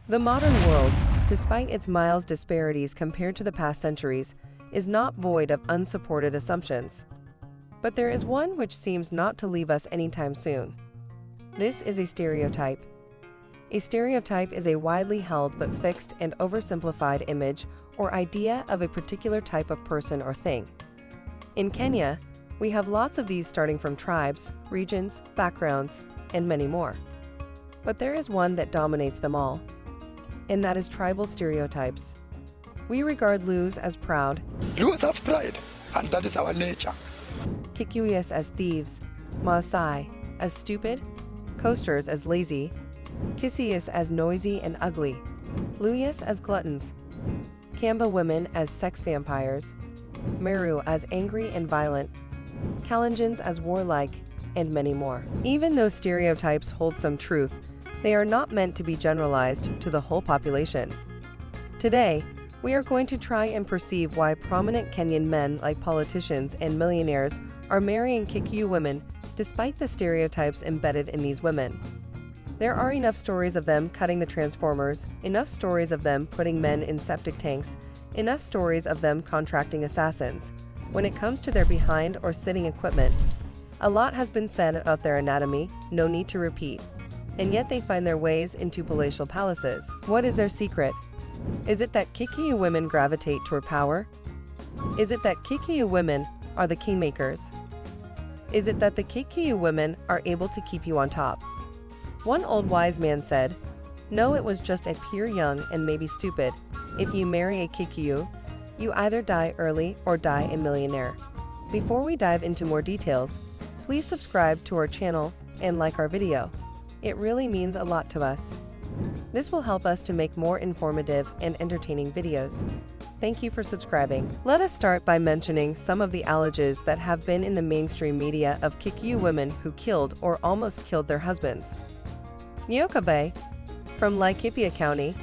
The modern world, despite its miles disparities compared to the past centuries, is not void of unsupported assumptions. But there is one which seems not to leave us anytime soon. This is a stereotype. A stereotype is a widely held but fixed and oversimplified image or idea of a particular type of person or thing. In Kenya, we have lots of these starting from tribes, regions, backgrounds, and many more. But there is one that dominates them all, and that is tribal stereotypes. We regard Lus as proud, Lus have pride, and that is our nature. Kikuyus as thieves, Maasai as stupid, Coasters as lazy, Kisius as noisy and ugly, Luyas as gluttons, Kamba women as sex vampires, Meru as angry and violent, Kalenjins as warlike, and many more. Even though stereotypes hold some truth, they are not meant to be generalized to the whole population. Today, we are going to try and perceive why prominent Kenyan men like politicians and millionaires are marrying Kikuyu women despite the stereotypes embedded in these women. There are enough stories of them cutting the transformers, enough stories of them putting men in septic tanks, enough stories of them contracting assassins. When it comes to their behind or sitting equipment, a lot has been said about their anatomy, no need to repeat. And yet they find their ways into palatial palaces. What is their secret? Is it that Kikuyu women gravitate toward power? Is it that Kikuyu women are the kingmakers? Is it that the Kikuyu women are able to keep you on top? One old wise man said, "No, it was just a pure young and maybe stupid. If you marry a Kikuyu, you either die early or die a millionaire." Before we dive into more details, please subscribe to our channel and like our video. It really means a lot to us. This will help us to make more informative and entertaining videos. Thank you for subscribing. Let us start by mentioning some of the allegations that have been in the mainstream media of Kikuyu women who killed or almost killed their husbands. Nyokabe, from Laikipia County,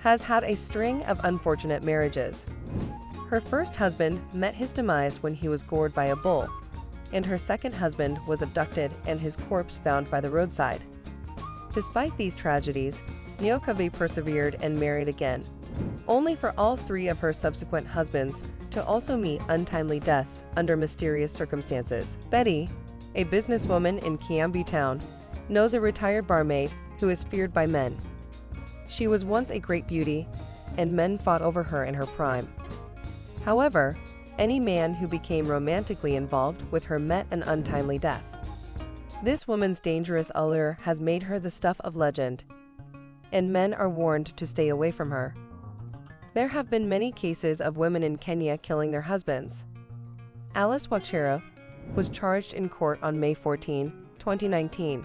has had a string of unfortunate marriages. Her first husband met his demise when he was gored by a bull, and her second husband was abducted and his corpse found by the roadside. Despite these tragedies, Nyokabe persevered and married again, only for all three of her subsequent husbands to also meet untimely deaths under mysterious circumstances. Betty, a businesswoman in Kiambu Town, knows a retired barmaid who is feared by men. She was once a great beauty, and men fought over her in her prime. However, any man who became romantically involved with her met an untimely death. This woman's dangerous allure has made her the stuff of legend, and men are warned to stay away from her. There have been many cases of women in Kenya killing their husbands. Alice Wachera was charged in court on May 14, 2019,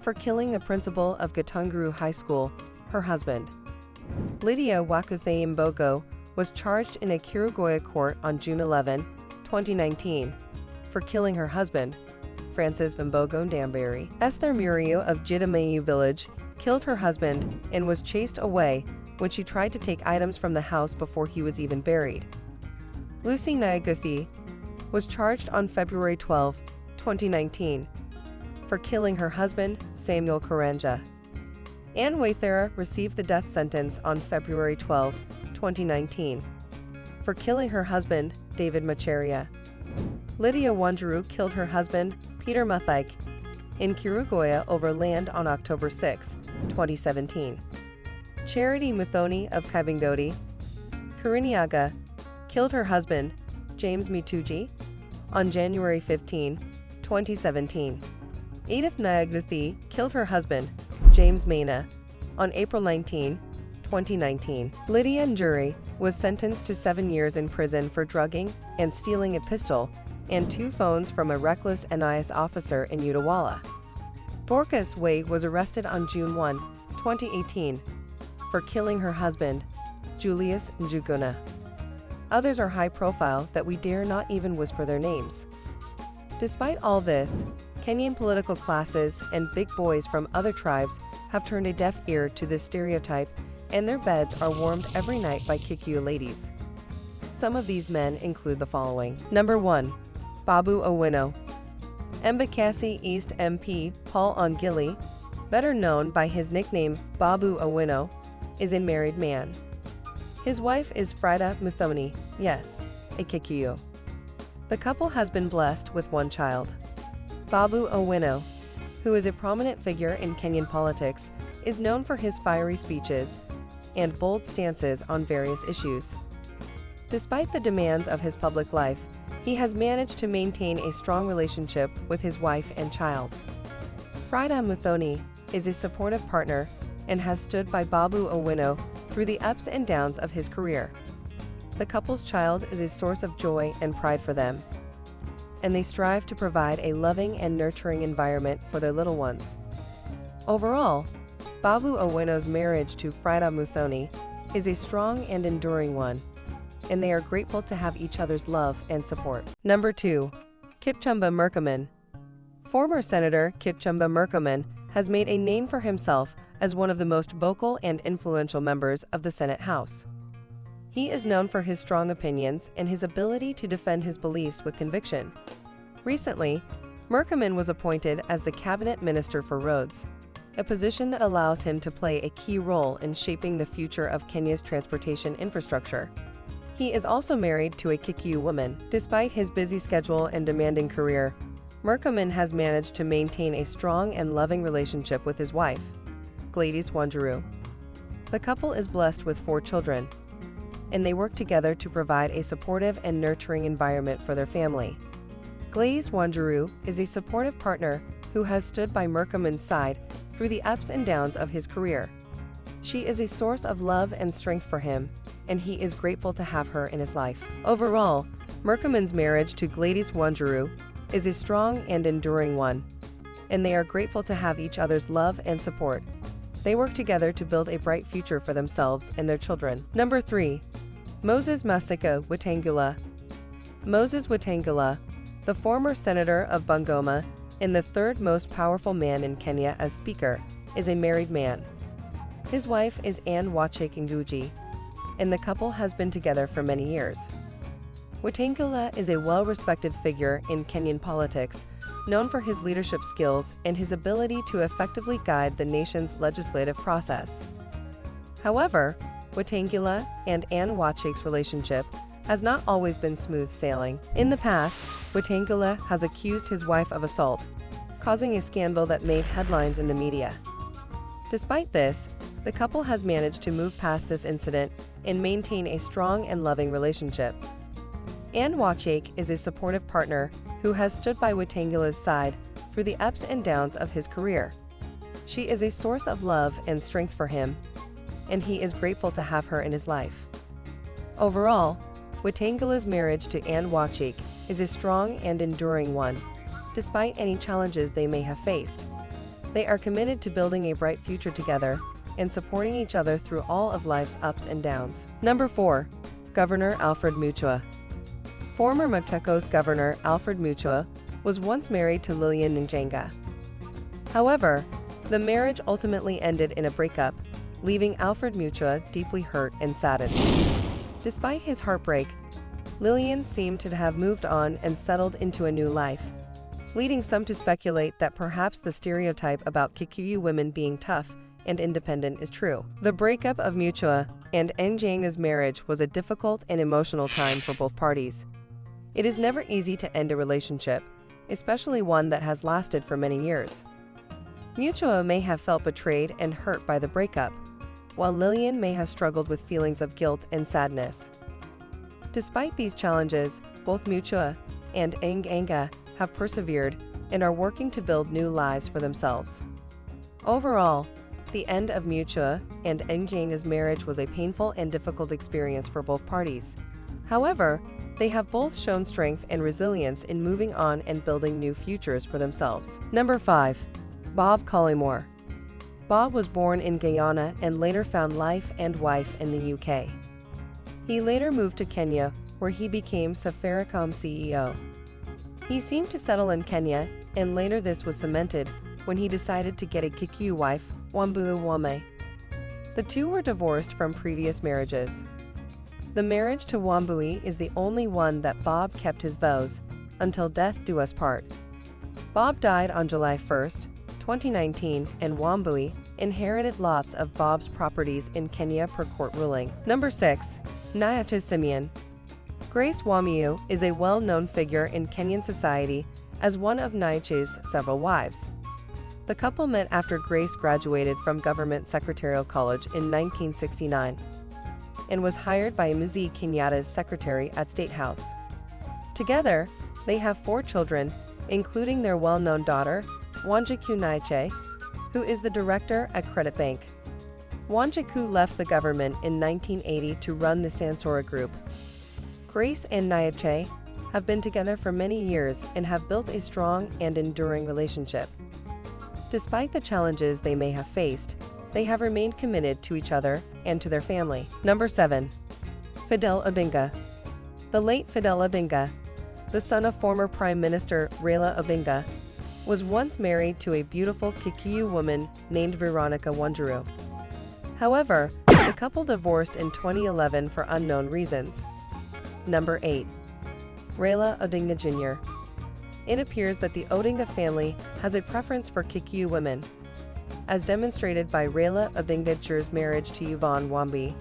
for killing the principal of Gitunguru High School, her husband. Lydia Wakuthe Mbogo was charged in a Kirugoya court on June 11, 2019, for killing her husband, Francis Mbogo Ndamberi. Esther Murio of Jidamayu village killed her husband and was chased away when she tried to take items from the house before he was even buried. Lucy Nyaguthi was charged on February 12, 2019, for killing her husband, Samuel Karanja. Anne Waythera received the death sentence on February 12, 2019, for killing her husband, David Macharia. Lydia Wanjiru killed her husband, Peter Muthaik, in Kirugoya over land on October 6, 2017. Charity Muthoni of Kaibingoti, Kirinyaga, killed her husband, James Mituji, on January 15, 2017. Edith Nyaguthi killed her husband, James Maina, on April 19, 2019. Lydia Njuri was sentenced to 7 years in prison for drugging and stealing a pistol and 2 phones from a reckless NIS officer in Utawala. Dorcas Wade was arrested on June 1, 2018, for killing her husband, Julius Njuguna. Others are high profile that we dare not even whisper their names. Despite all this, Kenyan political classes and big boys from other tribes have turned a deaf ear to this stereotype, and their beds are warmed every night by Kikuyu ladies. Some of these men include the following. Number 1. Babu Owino. Embakasi East MP Paul Ongili, better known by his nickname Babu Owino, is a married man. His wife is Frida Muthoni, yes, a Kikuyu. The couple has been blessed with one child. Babu Owino, who is a prominent figure in Kenyan politics, is known for his fiery speeches and bold stances on various issues. Despite the demands of his public life, he has managed to maintain a strong relationship with his wife and child. Frida Muthoni is a supportive partner and has stood by Babu Owino through the ups and downs of his career. The couple's child is a source of joy and pride for them, and they strive to provide a loving and nurturing environment for their little ones. Overall, Babu Owino's marriage to Frida Muthoni is a strong and enduring one, and they are grateful to have each other's love and support. Number 2. Kipchumba Murkomen. Former Senator Kipchumba Murkomen has made a name for himself as one of the most vocal and influential members of the Senate House. He is known for his strong opinions and his ability to defend his beliefs with conviction. Recently, Murkomen was appointed as the Cabinet Minister for Roads, a position that allows him to play a key role in shaping the future of Kenya's transportation infrastructure. He is also married to a Kikuyu woman. Despite his busy schedule and demanding career, Murkomen has managed to maintain a strong and loving relationship with his wife, Gladys Wanjiru. The couple is blessed with 4 children, and they work together to provide a supportive and nurturing environment for their family. Gladys Wanjiru is a supportive partner who has stood by Murkomen's side through the ups and downs of his career. She is a source of love and strength for him, and he is grateful to have her in his life. Overall, Murkomen's marriage to Gladys Wanjiru is a strong and enduring one, and they are grateful to have each other's love and support. They work together to build a bright future for themselves and their children. Number 3. Moses Masika Wetangula. Moses Wetangula, the former senator of Bungoma and the 3rd most powerful man in Kenya as Speaker, is a married man. His wife is Anne Wachek Ngugi, and the couple has been together for many years. Wetangula is a well-respected figure in Kenyan politics, known for his leadership skills and his ability to effectively guide the nation's legislative process. However, Wetangula and Anne Wachek's relationship has not always been smooth sailing. In the past, Wetangula has accused his wife of assault, causing a scandal that made headlines in the media. Despite this, the couple has managed to move past this incident and maintain a strong and loving relationship. Anne Wachek is a supportive partner who has stood by Wetangula's side through the ups and downs of his career. She is a source of love and strength for him, and he is grateful to have her in his life. Overall, Wetangula's marriage to Anne Wachek is a strong and enduring one, despite any challenges they may have faced. They are committed to building a bright future together and supporting each other through all of life's ups and downs. Number 4. Governor Alfred Mutua. Former Machakos Governor Alfred Mutua was once married to Lillian Njenga. However, the marriage ultimately ended in a breakup, leaving Alfred Mutua deeply hurt and saddened. Despite his heartbreak, Lillian seemed to have moved on and settled into a new life, leading some to speculate that perhaps the stereotype about Kikuyu women being tough and independent is true. The breakup of Mutua and Njenga's marriage was a difficult and emotional time for both parties. It is never easy to end a relationship, especially one that has lasted for many years. Mutua may have felt betrayed and hurt by the breakup, while Lillian may have struggled with feelings of guilt and sadness. Despite these challenges, both Mutua and Njenga have persevered and are working to build new lives for themselves. Overall, the end of Mutua and Njenga's marriage was a painful and difficult experience for both parties. However, they have both shown strength and resilience in moving on and building new futures for themselves. Number 5. Bob Collymore. Bob was born in Guyana and later found life and wife in the UK. He later moved to Kenya, where he became Safaricom CEO. He seemed to settle in Kenya, and later this was cemented when he decided to get a Kikuyu wife, Wambui Wame. The two were divorced from previous marriages. The marriage to Wambui is the only one that Bob kept his vows, until death do us part. Bob died on July 1, 2019, and Wambui inherited lots of Bob's properties in Kenya per court ruling. Number 6. Nyata Simeon. Grace Wamiu is a well-known figure in Kenyan society as one of Naiche's several wives. The couple met after Grace graduated from Government Secretarial College in 1969 and was hired by Mzee Kenyatta's secretary at State House. Together, they have 4 children, including their well-known daughter, Wanjiku Naiche, who is the director at Credit Bank. Wanjiku left the government in 1980 to run the Sansora Group. Grace and Naiche have been together for many years and have built a strong and enduring relationship. Despite the challenges they may have faced, they have remained committed to each other and to their family. Number 7. Fidel Odinga. The late Fidel Odinga, the son of former Prime Minister Raila Odinga, was once married to a beautiful Kikuyu woman named Veronica Wanjiru. However, the couple divorced in 2011 for unknown reasons. Number 8. Raila Odinga Jr. It appears that the Odinga family has a preference for Kikuyu women, as demonstrated by Raila Odinga Jr's marriage to Yvonne Wambi.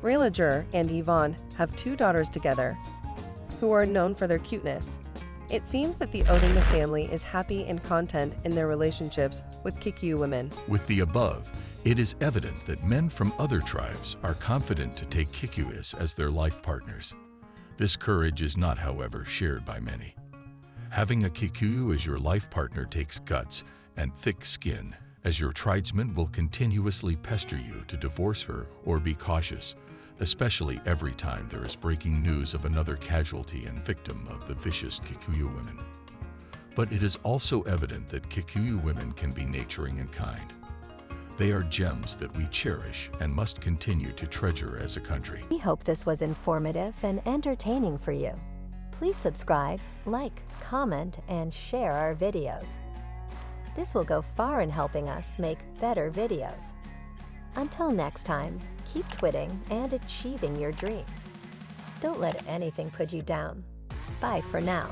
Raila Jr and Yvonne have 2 daughters together, who are known for their cuteness. It seems that the Odinga family is happy and content in their relationships with Kikuyu women. With the above, it is evident that men from other tribes are confident to take Kikuyus as their life partners. This courage is not, however, shared by many. Having a Kikuyu as your life partner takes guts and thick skin, as your tribesmen will continuously pester you to divorce her or be cautious, especially every time there is breaking news of another casualty and victim of the vicious Kikuyu women. But it is also evident that Kikuyu women can be nurturing and kind. They are gems that we cherish and must continue to treasure as a country. We hope this was informative and entertaining for you. Please subscribe, like, comment, and share our videos. This will go far in helping us make better videos. Until next time, keep twitting and achieving your dreams. Don't let anything put you down. Bye for now.